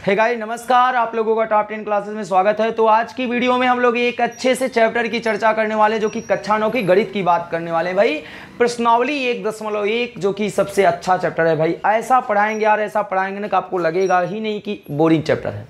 Hey guys नमस्कार, आप लोगों का टॉप 10 क्लासेस में स्वागत है। तो आज की वीडियो में हम लोग एक अच्छे से चैप्टर की चर्चा करने वाले जो कि कक्षा 9 की गणित की बात करने वाले हैं। भाई प्रश्नावली 1.1 जो कि सबसे अच्छा चैप्टर है। भाई ऐसा पढ़ाएंगे यार, ऐसा पढ़ाएंगे ना कि आपको लगेगा ही नहीं कि बोरिंग चैप्टर है।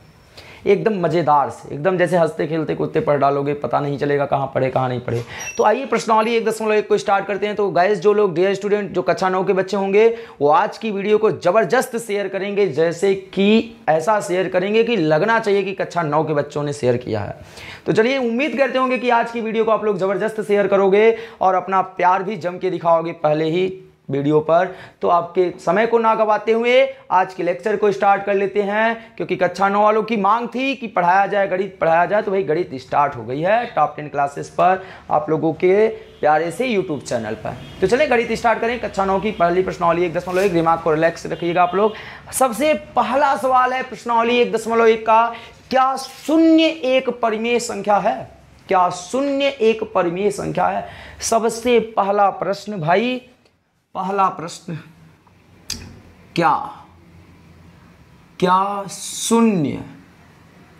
एकदम मज़ेदार से, एकदम जैसे हंसते खेलते कूदते पढ़ डालोगे, पता नहीं चलेगा कहाँ पढ़े कहाँ नहीं पढ़े। तो आइए प्रश्नावली 1.1 को स्टार्ट करते हैं। तो गाइस जो लोग डियर स्टूडेंट जो कक्षा 9 के बच्चे होंगे वो आज की वीडियो को ज़बरदस्त शेयर करेंगे, जैसे कि ऐसा शेयर करेंगे कि लगना चाहिए कि कक्षा 9 के बच्चों ने शेयर किया है। तो चलिए उम्मीद करते होंगे कि आज की वीडियो को आप लोग ज़बरदस्त शेयर करोगे और अपना प्यार भी जम के दिखाओगे पहले ही वीडियो पर। तो आपके समय को ना गवाते हुए आज के लेक्चर को स्टार्ट कर लेते हैं, क्योंकि कक्षा 9 वालों की मांग थी कि पढ़ाया जाए, गणित पढ़ाया जाए। तो भाई गणित स्टार्ट हो गई है टॉप 10 क्लासेस पर आप लोगों के प्यारे से यूट्यूब चैनल पर। तो चलिए गणित स्टार्ट करें। कक्षा 9 की पहली प्रश्नावली 1.1, दिमाग को रिलैक्स रखिएगा आप लोग। सबसे पहला सवाल है प्रश्नावली 1.1 का, क्या शून्य एक परिमेय संख्या है? क्या शून्य एक परिमेय संख्या है? सबसे पहला प्रश्न भाई, पहला प्रश्न, क्या शून्य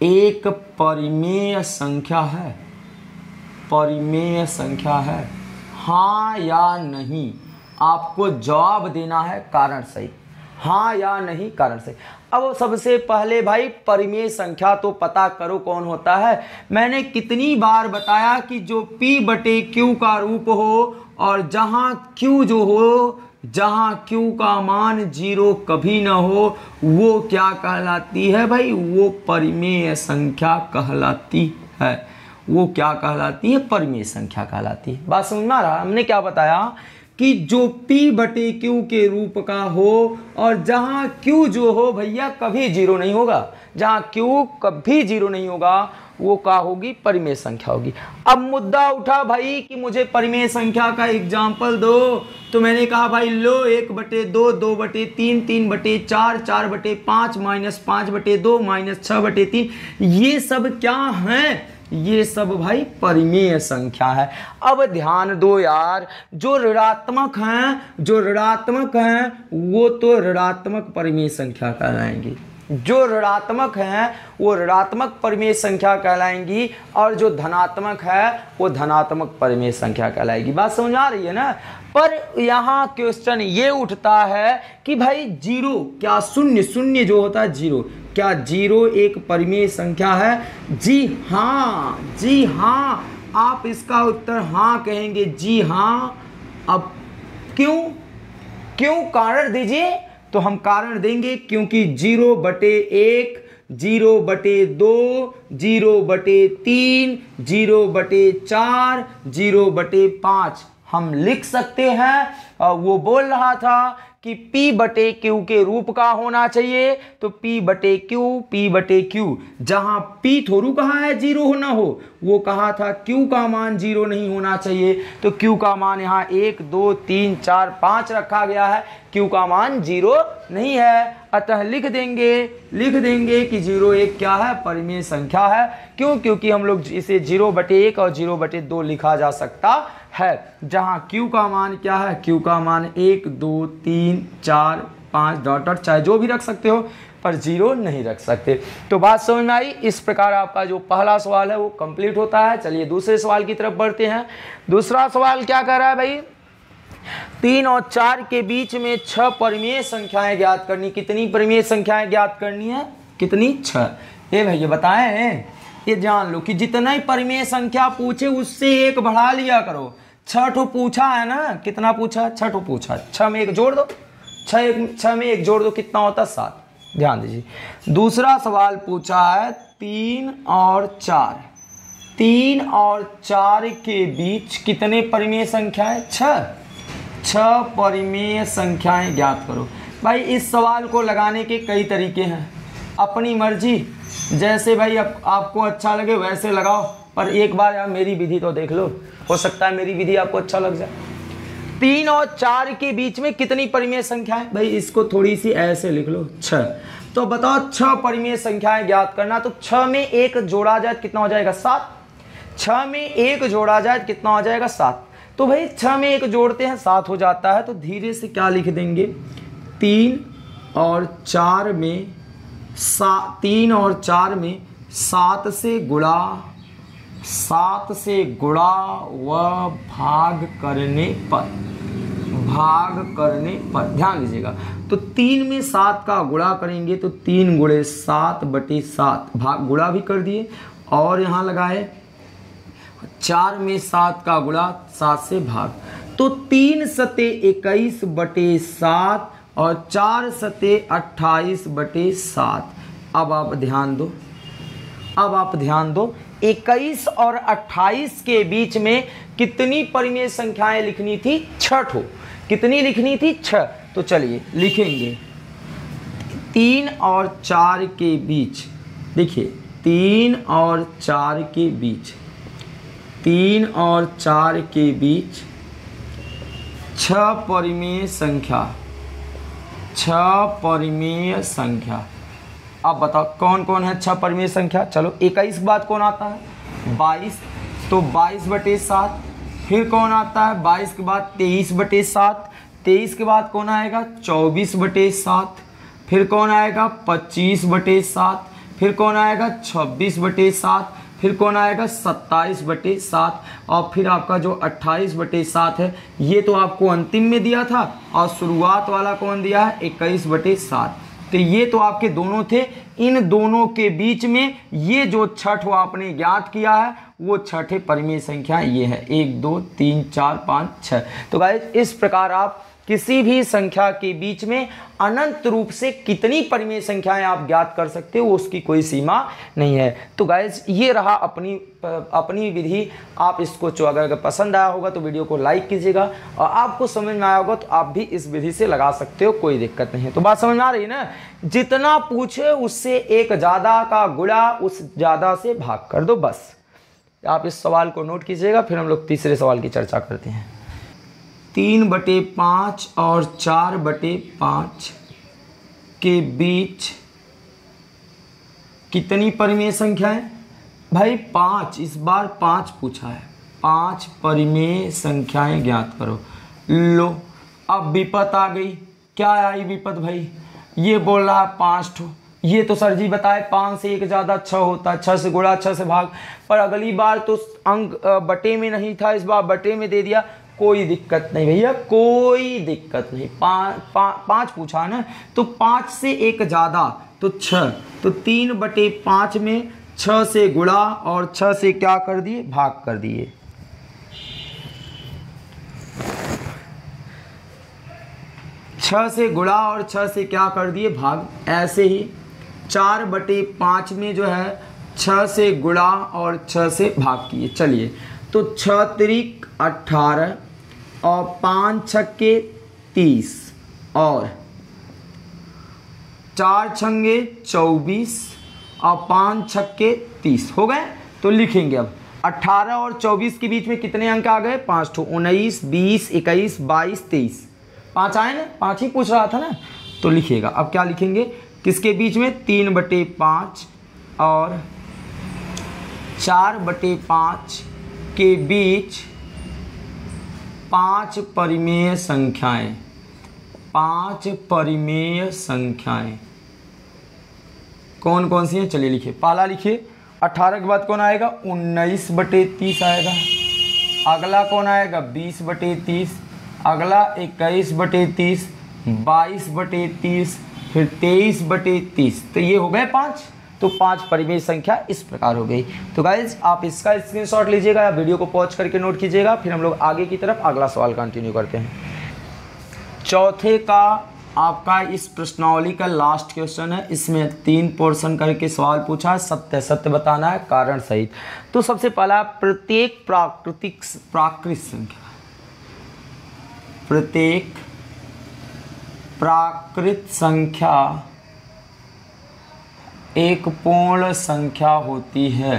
एक परिमेय संख्या है? परिमेय संख्या है, हाँ या नहीं? आपको जवाब देना है कारण सहित, हाँ या नहीं कारण सहित। अब सबसे पहले भाई परिमेय संख्या तो पता करो कौन होता है। मैंने कितनी बार बताया कि जो P बटे Q का रूप हो और जहाँ Q जो हो, जहाँ Q का मान 0 कभी ना हो, वो क्या कहलाती है भाई? वो परिमेय संख्या कहलाती है। वो क्या कहलाती है? परिमेय संख्या कहलाती है। बात समझ में आ रहा? हमने क्या बताया कि जो P बटे Q के रूप का हो और जहाँ Q जो हो भैया कभी 0 नहीं होगा, जहाँ Q कभी 0 नहीं होगा वो क्या होगी? परिमेय संख्या होगी। अब मुद्दा उठा भाई कि मुझे परिमेय संख्या का एग्जाम्पल दो। तो मैंने कहा भाई लो 1/2, 2/3, 3/4, 4/5, -5/2, -6/3, ये सब क्या हैं? ये सब भाई परिमेय संख्या है। अब ध्यान दो यार, जो ऋणात्मक हैं वो तो ऋणात्मक परिमेय संख्या कहलाएंगी। जो ऋणात्मक हैं वो ऋणात्मक परिमेय संख्या कहलाएंगी और जो धनात्मक है वो धनात्मक परिमेय संख्या कहलाएगी। बात समझ आ रही है ना? पर यहाँ क्वेश्चन ये उठता है कि भाई 0, क्या शून्य जो होता है 0, क्या 0 एक परिमेय संख्या है? जी हाँ, आप इसका उत्तर हाँ कहेंगे, जी हाँ। अब क्यों कारण दीजिए। तो हम कारण देंगे क्योंकि 0/1, 0/2, 0/3, 0/4, 0/5 हम लिख सकते हैं। वो बोल रहा था कि P बटे Q के रूप का होना चाहिए। तो P बटे Q, जहां P थोड़ू कहा है 0 होना हो, वो कहा था Q का मान 0 नहीं होना चाहिए। तो Q का मान यहाँ 1, 2, 3, 4, 5 रखा गया है, Q का मान 0 नहीं है। अतः लिख देंगे कि 0 एक क्या है? परिमेय संख्या है। क्यों? क्योंकि हम लोग इसे 0/1 और 0/2 लिखा जा सकता है, जहां Q का मान क्या है? Q का मान 1, 2, 3, 4, 5 डॉट चाहे जो भी रख सकते हो, पर 0 नहीं रख सकते। तो बात समझ में आई? इस प्रकार आपका जो पहला सवाल है वो कंप्लीट होता है। चलिए दूसरे सवाल की तरफ बढ़ते हैं। दूसरा सवाल क्या कर रहा है भाई? 3 और 4 के बीच में 6 परिमेय संख्याएं ज्ञात करनी। कितनी परिमेय संख्याएं ज्ञात करनी है? कितनी? 6। ये भैया बताएं, ये जान लो कि जितना ही परिमेय संख्या पूछे उससे एक बढ़ा लिया करो। 6 ठो पूछा है ना? कितना पूछा? 6 ठो पूछा। 6 में 1 जोड़ दो, 6 में 1 जोड़ दो, कितना होता? 7। ध्यान दीजिए। दूसरा सवाल पूछा है 3 और 4। 3 और 4 के बीच कितने परिमेय संख्याएं? 6 परिमेय संख्याएं ज्ञात करो। भाई इस सवाल को लगाने के कई तरीके हैं, अपनी मर्जी, जैसे भाई आपको अच्छा लगे वैसे लगाओ, पर एक बार यार मेरी विधि तो देख लो, हो सकता है मेरी विधि आपको अच्छा लग जाए। 3 और 4 के बीच में कितनी परिमेय संख्याएं? भाई इसको थोड़ी सी ऐसे लिख लो, 6। तो बताओ 6 परिमेय संख्याएं ज्ञात करना। तो 6 में 1 जोड़ा जाए कितना हो जाएगा? 7। 6 में 1 जोड़ा जाए कितना हो जाएगा? 7। तो भाई 6 में 1 जोड़ते हैं 7 हो जाता है। तो धीरे से क्या लिख देंगे? 3 और 4 में 3 और 4 में 7 से गुणा व भाग करने पर ध्यान दीजिएगा। तो 3 में 7 का गुणा करेंगे तो 3 गुणे 7/7 भाग गुणा भी कर दिए, और यहाँ लगाए 4 में 7 का गुणा 7 से भाग, तो 3 सते 21/7 और 4 सते 28/7। अब आप ध्यान दो 21 और 28 के बीच में कितनी परिमेय संख्याएं लिखनी थी? 6 ठो। कितनी लिखनी थी? 6। तो चलिए लिखेंगे 3 और 4 के बीच, देखिए 3 और 4 के बीच 6 परिमेय संख्या। अब बताओ कौन कौन है 6 परिमेय संख्या? चलो 21 के बाद कौन आता है? 22, तो 22/7। फिर कौन आता है 22 के बाद? 23/7। 23 के बाद कौन आएगा? 24/7। फिर कौन आएगा? 25/7। फिर कौन आएगा? 26/7। फिर कौन आएगा? 27/7। और फिर आपका जो 28/7 है, ये तो आपको अंतिम में दिया था, और शुरुआत वाला कौन दिया है? 21/7। तो ये तो आपके दोनों थे। इन दोनों के बीच में ये जो छठ आपने ज्ञात किया है, वो छठे परिमेय संख्या ये है, 1 2 3 4 5 6। तो गाइस इस प्रकार आप किसी भी संख्या के बीच में अनंत रूप से कितनी परिमेय संख्याएं आप ज्ञात कर सकते हो, उसकी कोई सीमा नहीं है। तो गाइस ये रहा अपनी विधि। आप इसको जो अगर पसंद आया होगा तो वीडियो को लाइक कीजिएगा, और आपको समझ में आया होगा तो आप भी इस विधि से लगा सकते हो, कोई दिक्कत नहीं है। तो बात समझ में आ रही है ना? जितना पूछे उससे एक ज़्यादा का गुणा उस ज़्यादा से भाग कर दो, बस। आप इस सवाल को नोट कीजिएगा, फिर हम लोग तीसरे सवाल की चर्चा करते हैं। 3/5 और 4/5 के बीच कितनी परिमेय संख्याएं? भाई 5, इस बार 5 पूछा है। 5 परिमेय संख्याएं ज्ञात करो। लो अब विपत आ गई। क्या आई विपत भाई? ये बोल रहा है 5 ठो। ये तो सर जी बताए 5 से एक ज़्यादा 6 होता है, 6 से गुणा 6 से भाग। पर अगली बार तो अंक बटे में नहीं था, इस बार बटे में दे दिया। कोई दिक्कत नहीं भैया, कोई दिक्कत नहीं। 5 पूछा ना, तो 5 से एक ज़्यादा तो 6, तो 3/5 में 6 से गुणा और 6 से क्या कर दिए? भाग कर दिए। छः से गुणा और 6 से क्या कर दिए? भाग। ऐसे ही 4/5 में जो है 6 से गुणा और 6 से भाग किए। चलिए, तो 6 त्रिक 18 और 5 छक्के 30 और 4 छंगे 24 और 5 छक्के 30 हो गए। तो लिखेंगे अब 18 और 24 के बीच में कितने अंक आ गए? 5 ठो। 19 20 21 22 23 5 आए ना? 5 ही पूछ रहा था ना। तो लिखिएगा अब क्या लिखेंगे किसके बीच में? 3/5 और 4/5 के बीच 5 परिमेय संख्याएं। 5 परिमेय संख्याएं कौन कौन सी हैं? चलिए लिखिए। पहला लिखिए 18 के बाद कौन आएगा? 19/30 आएगा। अगला कौन आएगा? 20/30। अगला 21/30, 22/30, फिर 23/30। तो ये हो गए 5। तो 5 परिमेय संख्या इस प्रकार हो गई। तो गाइज आप इसका स्क्रीनशॉट लीजिएगा या वीडियो को पॉज करके नोट कीजिएगा। फिर हम लोग आगे की तरफ अगला सवाल कंटिन्यू करते हैं। चौथे का आपका इस प्रश्नावली का लास्ट क्वेश्चन है। इसमें 3 पोर्शन करके सवाल पूछा है। सत्य सत्य बताना है कारण सहित। तो सबसे पहला, प्रत्येक प्राकृत संख्या, प्रत्येक प्राकृत संख्या एक पूर्ण संख्या होती है।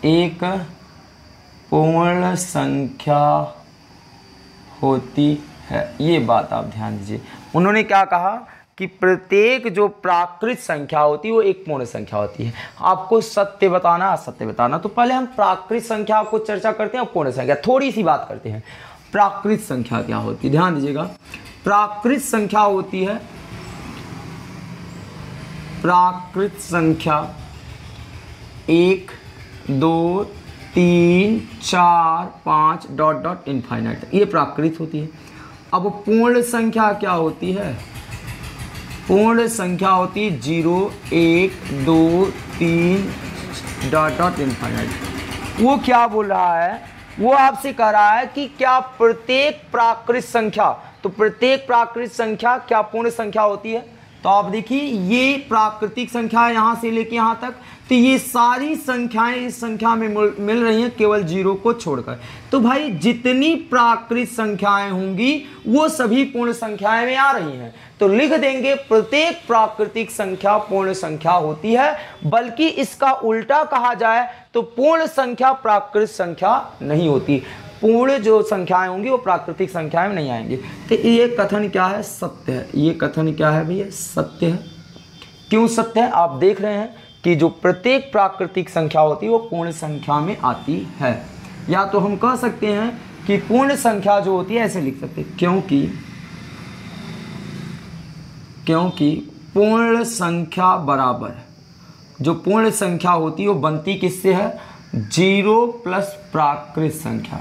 एक पूर्ण संख्या होती है, ये बात आप ध्यान दीजिए। उन्होंने क्या कहा कि प्रत्येक जो प्राकृत संख्या होती है वो एक पूर्ण संख्या होती है। आपको सत्य बताना असत्य बताना। तो पहले हम प्राकृत संख्या को चर्चा करते हैं और पूर्ण संख्या थोड़ी सी बात करते हैं। प्राकृत संख्या क्या होती है? ध्यान दीजिएगा। प्राकृत संख्या होती है प्राकृत संख्या 1 2 3 4 5 डॉट डॉट इनफाइनाइट, ये प्राकृत होती है। अब पूर्ण संख्या क्या होती है? पूर्ण संख्या होती है 0 1 2 3 डॉट डॉट इनफाइनाइट। वो क्या बोल रहा है? वो आपसे कह रहा है कि क्या प्रत्येक प्राकृत संख्या, तो प्रत्येक प्राकृत संख्या क्या पूर्ण संख्या होती है? तो आप देखिए ये प्राकृतिक संख्या है यहाँ से लेके यहाँ तक, तो ये सारी संख्याएं इस संख्या में मिल रही हैं केवल 0 को छोड़कर। तो भाई जितनी प्राकृत संख्याएं होंगी वो सभी पूर्ण संख्याएं में आ रही हैं, तो लिख देंगे प्रत्येक प्राकृतिक संख्या पूर्ण संख्या होती है। बल्कि इसका उल्टा कहा जाए तो पूर्ण संख्या प्राकृत संख्या नहीं होती, पूर्ण जो संख्याएं होंगी वो प्राकृतिक संख्याएं में नहीं आएंगी। तो ये कथन क्या है? सत्य है। ये कथन क्या है भैया? सत्य है। क्यों सत्य है? आप देख रहे हैं कि जो प्रत्येक प्राकृतिक संख्या होती है वो पूर्ण संख्या में आती है। या तो हम कह सकते हैं कि पूर्ण संख्या जो होती है ऐसे लिख सकते हैं, क्योंकि पूर्ण संख्या बराबर, जो पूर्ण संख्या होती है वो बनती किससे है? 0 प्लस प्राकृत संख्या,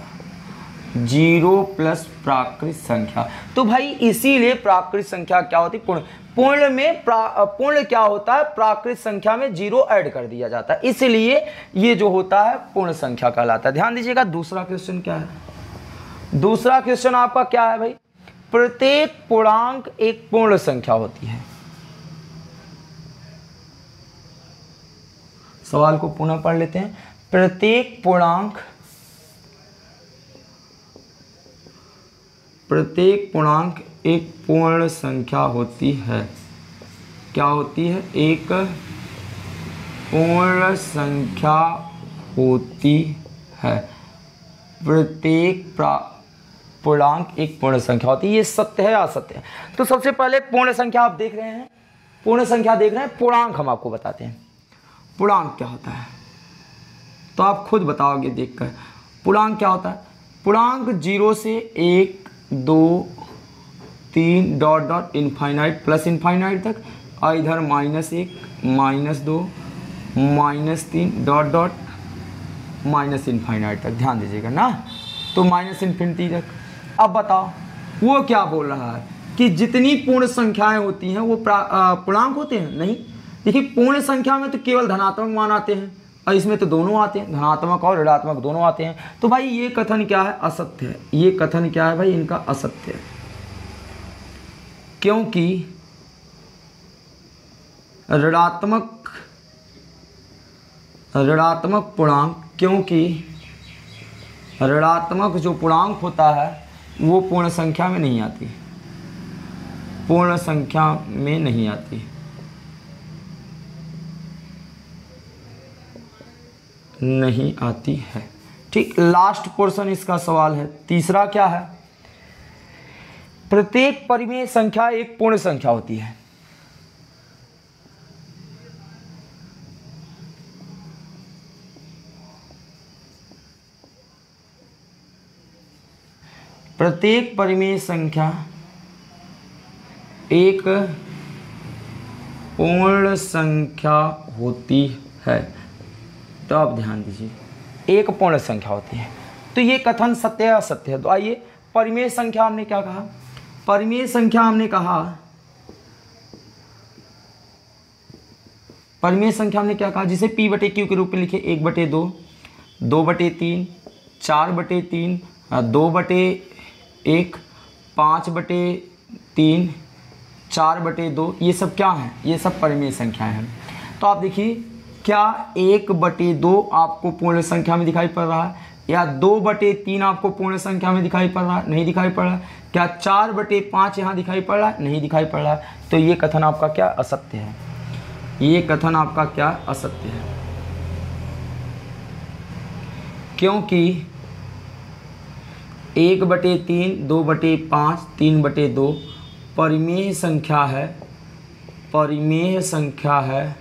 0 प्लस प्राकृत संख्या। तो भाई इसीलिए प्राकृत संख्या क्या होती है? पूर्ण। पूर्ण में पूर्ण क्या होता है? प्राकृत संख्या में 0 ऐड कर दिया जाता है, इसलिए ये जो होता है पूर्ण संख्या कहलाता है। ध्यान दीजिएगा दूसरा क्वेश्चन क्या है। दूसरा क्वेश्चन आपका क्या है भाई? प्रत्येक पूर्णांक एक पूर्ण संख्या होती है। सवाल को पुनः पढ़ लेते हैं। प्रत्येक पूर्णांक एक पूर्ण संख्या होती है। क्या होती है? एक पूर्ण संख्या होती है। प्रत्येक पूर्णांक एक पूर्ण संख्या होती है। ये सत्य है या असत्य है? तो सबसे पहले पूर्ण संख्या आप देख रहे हैं, पूर्ण संख्या देख रहे हैं, पूर्णांक हम आपको बताते हैं। पूर्णांक क्या होता है तो आप खुद बताओगे देखकर। पूर्णांक क्या होता है? पूर्णांक 0 से 1 2 3 dot dot infinite plus infinite तक, और इधर -1 -2 -3 डॉट डॉट माइनस इनफाइनाइट तक। ध्यान दीजिएगा ना, तो माइनस इन्फिनिटी तक। अब बताओ वो क्या बोल रहा है कि जितनी पूर्ण संख्याएं होती हैं वो पूर्णांक होते हैं? नहीं। देखिए पूर्ण संख्या में तो केवल धनात्मक मान आते हैं, और इसमें तो दोनों आते हैं, धनात्मक और ऋणात्मक दोनों आते हैं। तो भाई ये कथन क्या है? असत्य है। ये कथन क्या है भाई? इनका असत्य है। क्योंकि ऋणात्मक पूर्णांक, क्योंकि ऋणात्मक जो पूर्णांक होता है वो पूर्ण संख्या में नहीं आती, पूर्ण संख्या में नहीं आती। नहीं आती है। ठीक, लास्ट पोर्शन इसका सवाल है। तीसरा क्या है? प्रत्येक परिमेय संख्या एक पूर्ण संख्या होती है। प्रत्येक परिमेय संख्या एक पूर्ण संख्या होती है। तो आप ध्यान दीजिए, एक पूर्ण संख्या होती है। तो ये कथन सत्य है असत्य है? तो आइए, परिमेय संख्या हमने क्या कहा? परिमेय संख्या हमने कहा, परिमेय संख्या हमने क्या कहा? जिसे P/Q के रूप में लिखे 1/2, 2/3, 4/3, 2/1, 5/3, 4/2, ये सब क्या हैं? ये सब परिमेय संख्याएं हैं। तो आप देखिए, क्या 1/2 आपको पूर्ण संख्या में दिखाई पड़ रहा है, या 2/3 आपको पूर्ण संख्या में दिखाई पड़ रहा है? नहीं दिखाई पड़ रहा है। क्या 4/5 यहाँ दिखाई पड़ रहा है? नहीं दिखाई पड़ रहा है। तो ये कथन आपका क्या? असत्य है। ये कथन आपका क्या? असत्य है। क्योंकि 1/3, 2/5, 3/2 परिमेय संख्या है, परिमेय संख्या है,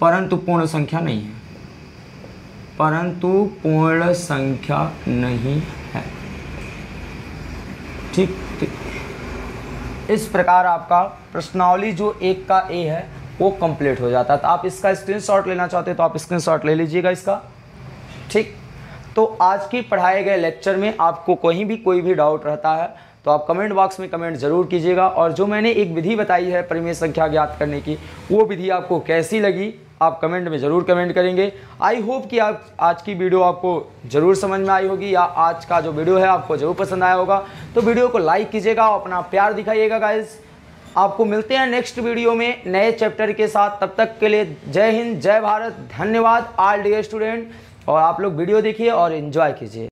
परंतु पूर्ण संख्या नहीं है, परंतु पूर्ण संख्या नहीं है। ठीक। इस प्रकार आपका प्रश्नावली जो 1 का ए है वो कंप्लीट हो जाता है। तो आप इसका स्क्रीनशॉट लेना चाहते हैं तो आप स्क्रीनशॉट ले लीजिएगा इसका, ठीक। तो आज की पढ़ाए गए लेक्चर में आपको कहीं भी कोई भी डाउट रहता है तो आप कमेंट बॉक्स में कमेंट ज़रूर कीजिएगा। और जो मैंने एक विधि बताई है परिमेय संख्या ज्ञात करने की, वो विधि आपको कैसी लगी आप कमेंट में ज़रूर कमेंट करेंगे। आई होप कि आप आज की वीडियो आपको ज़रूर समझ में आई होगी, या आज का जो वीडियो है आपको ज़रूर पसंद आया होगा। तो वीडियो को लाइक कीजिएगा और अपना प्यार दिखाइएगा गाइस। आपको मिलते हैं नेक्स्ट वीडियो में नए चैप्टर के साथ। तब तक के लिए जय हिंद, जय भारत, धन्यवाद ऑल डियर स्टूडेंट। और आप लोग वीडियो देखिए और एंजॉय कीजिए।